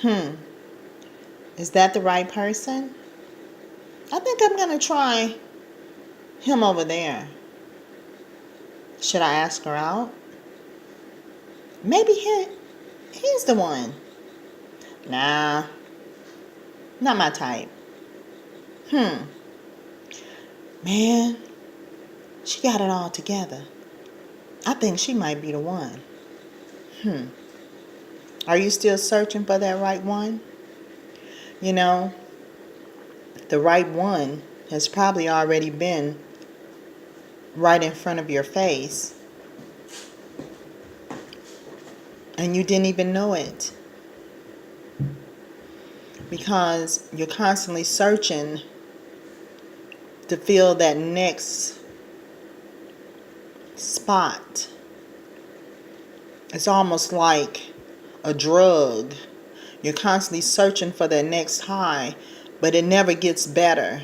Is that the right person? I think I'm going to try him over there. Should I ask her out? Maybe he's the one. Nah, not my type. Man, she got it all together. I think she might be the one. Are you still searching for that right one? You know, the right one has probably already been right in front of your face, and you didn't even know it, because you're constantly searching to fill that next spot. It's almost like a drug. You're constantly searching for that next high, but it never gets better.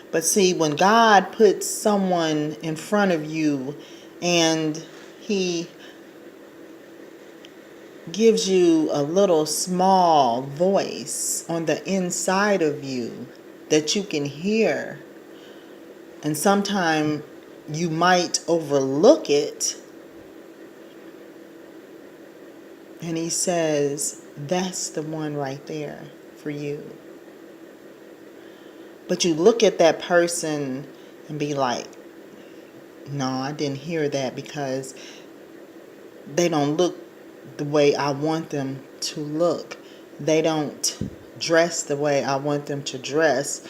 But see, when God puts someone in front of you and He gives you a little small voice on the inside of you that you can hear, and sometimes you might overlook it, and He says, that's the one right there for you. But you look at that person and be like, no, I didn't hear that, because they don't look the way I want them to look. They don't dress the way I want them to dress.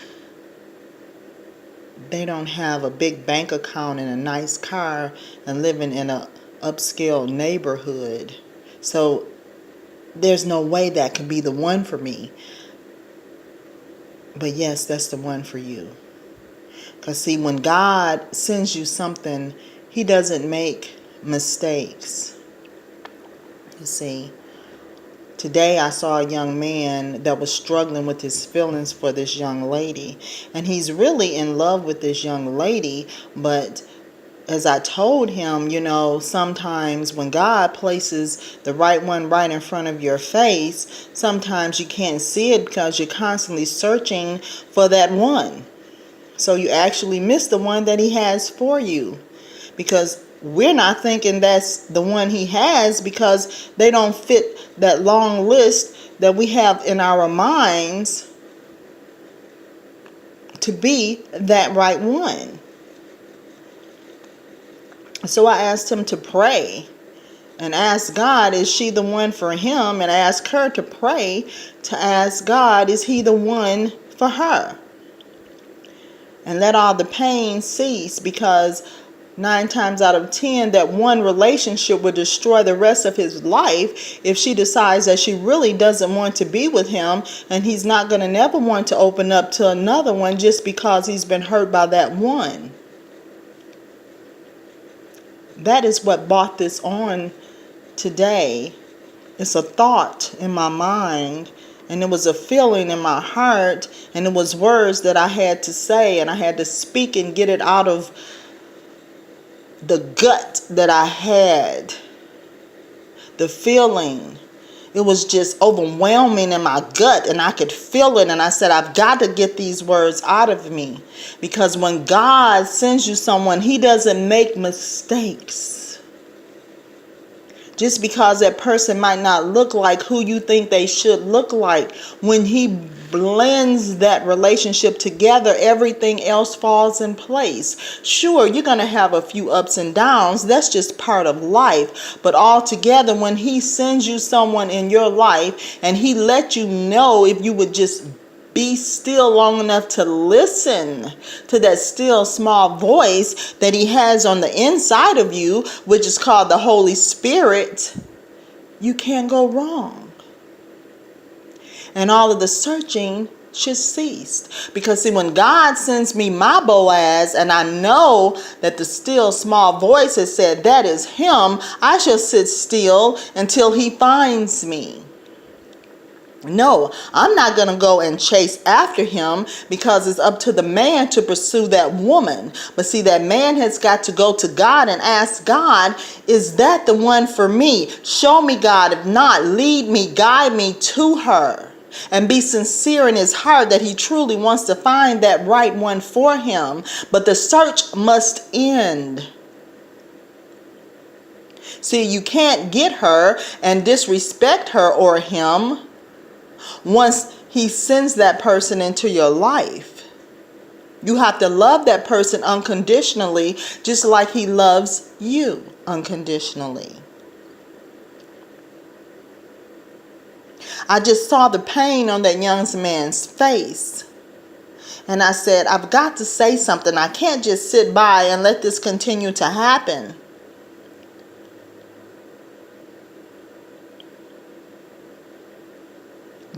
They don't have a big bank account and a nice car and living in a upscale neighborhood. So there's no way that could be the one for me. But yes, that's the one for you. Because see, when God sends you something, He doesn't make mistakes. You see, today I saw a young man that was struggling with his feelings for this young lady. And he's really in love with this young lady. But as I told him, you know, sometimes when God places the right one right in front of your face, sometimes you can't see it because you're constantly searching for that one. So you actually miss the one that He has for you, because we're not thinking that's the one He has, because they don't fit that long list that we have in our minds to be that right one. So I asked him to pray and ask God, is she the one for him? And I asked her to pray to ask God, is he the one for her? And let all the pain cease, because 9 times out of 10, that one relationship would destroy the rest of his life if she decides that she really doesn't want to be with him, and he's not going to never want to open up to another one just because he's been hurt by that one. That is what brought this on today. It's a thought in my mind, and it was a feeling in my heart, and it was words that I had to say, and I had to speak and get it out of the gut that I had. The feeling, it was just overwhelming in my gut, and I could feel it, and I said, I've got to get these words out of me, because when God sends you someone, He doesn't make mistakes. Just because that person might not look like who you think they should look like, when He blends that relationship together, everything else falls in place. Sure, you're going to have a few ups and downs. That's just part of life. But altogether, when He sends you someone in your life, and He let you know, if you would just be still long enough to listen to that still small voice that He has on the inside of you, which is called the Holy Spirit, you can't go wrong. And all of the searching should cease. Because see, when God sends me my Boaz, and I know that the still small voice has said that is him, I shall sit still until He finds me. No, I'm not going to go and chase after him, because it's up to the man to pursue that woman. But see, that man has got to go to God and ask God, is that the one for me? Show me, God. If not, lead me, guide me to her. And be sincere in his heart that he truly wants to find that right one for him. But the search must end. See, you can't get her and disrespect her or him once he sends that person into your life. You have to love that person unconditionally, just like he loves you unconditionally. I just saw the pain on that young man's face. And I said, I've got to say something. I can't just sit by and let this continue to happen.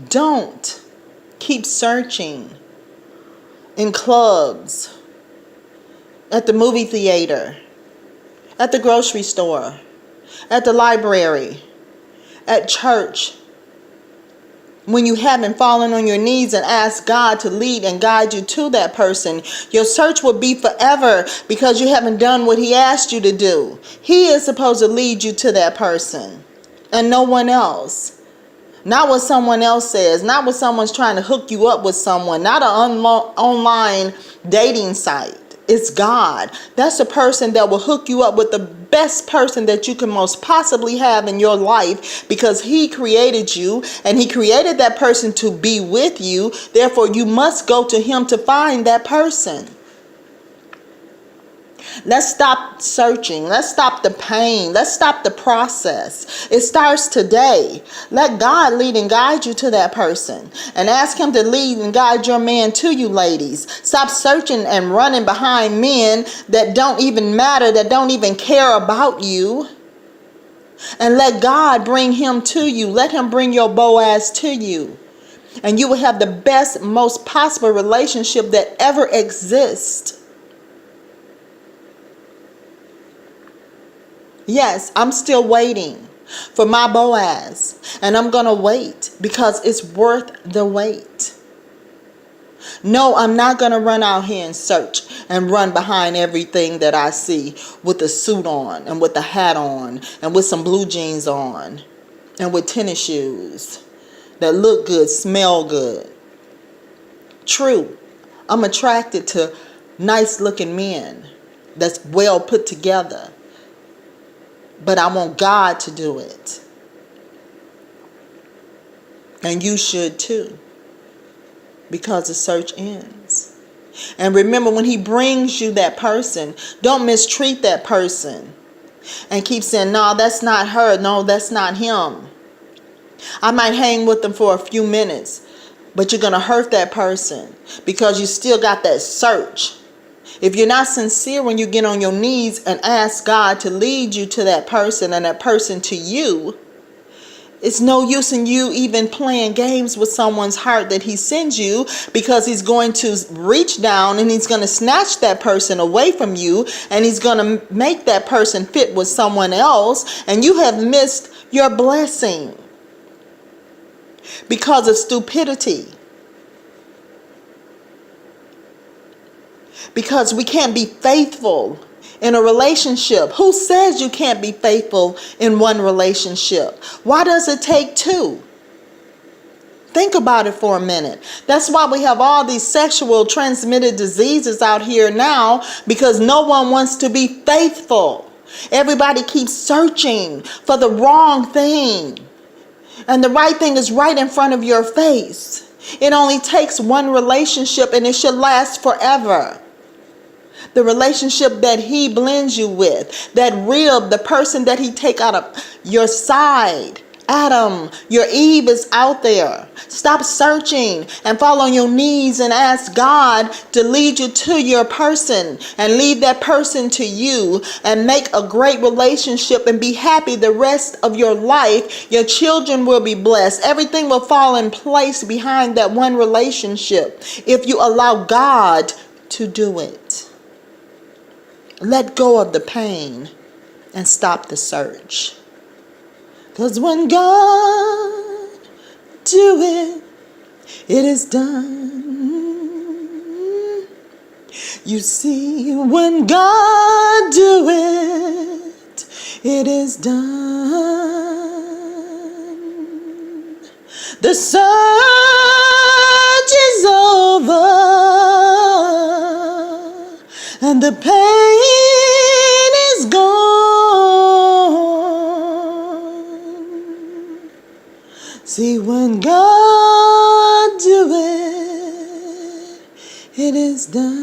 Don't keep searching in clubs, at the movie theater, at the grocery store, at the library, at church, when you haven't fallen on your knees and asked God to lead and guide you to that person. Your search will be forever because you haven't done what he asked you to do. He is supposed to lead you to that person and no one else. Not what someone else says, not what someone's trying to hook you up with someone, not an online dating site. It's God. That's the person that will hook you up with the best person that you can most possibly have in your life, because he created you and he created that person to be with you. Therefore, you must go to him to find that person. Let's stop searching. Let's stop the pain. Let's stop the process. It starts today. Let God lead and guide you to that person. And ask him to lead and guide your man to you, ladies. Stop searching and running behind men that don't even matter, that don't even care about you. And let God bring him to you. Let him bring your Boaz to you. And you will have the best, most possible relationship that ever exists. Yes, I'm still waiting for my Boaz, and I'm going to wait because it's worth the wait. No, I'm not going to run out here and search and run behind everything that I see with a suit on and with a hat on and with some blue jeans on and with tennis shoes that look good, smell good. True, I'm attracted to nice looking men that's well put together. But I want God to do it. And you should too. Because the search ends. And remember, when he brings you that person, don't mistreat that person. And keep saying, no, that's not her. No, that's not him. I might hang with them for a few minutes. But you're going to hurt that person. Because you still got that search. If you're not sincere when you get on your knees and ask God to lead you to that person and that person to you, it's no use in you even playing games with someone's heart that he sends you, because he's going to reach down and he's going to snatch that person away from you, and he's going to make that person fit with someone else, and you have missed your blessing because of stupidity. Because we can't be faithful in a relationship. Who says you can't be faithful in one relationship? Why does it take two? Think about it for a minute. That's why we have all these sexual transmitted diseases out here now, because no one wants to be faithful. Everybody keeps searching for the wrong thing. And the right thing is right in front of your face. It only takes one relationship and it should last forever. The relationship that he blends you with, that rib, the person that he take out of your side. Adam, your Eve is out there. Stop searching and fall on your knees and ask God to lead you to your person and lead that person to you and make a great relationship and be happy the rest of your life. Your children will be blessed. Everything will fall in place behind that one relationship if you allow God to do it. Let go of the pain and stop the search. Because when God do it, it is done. You see, when God do it, it is done. The search is over, and the pain is gone. See, when God do it, it is done.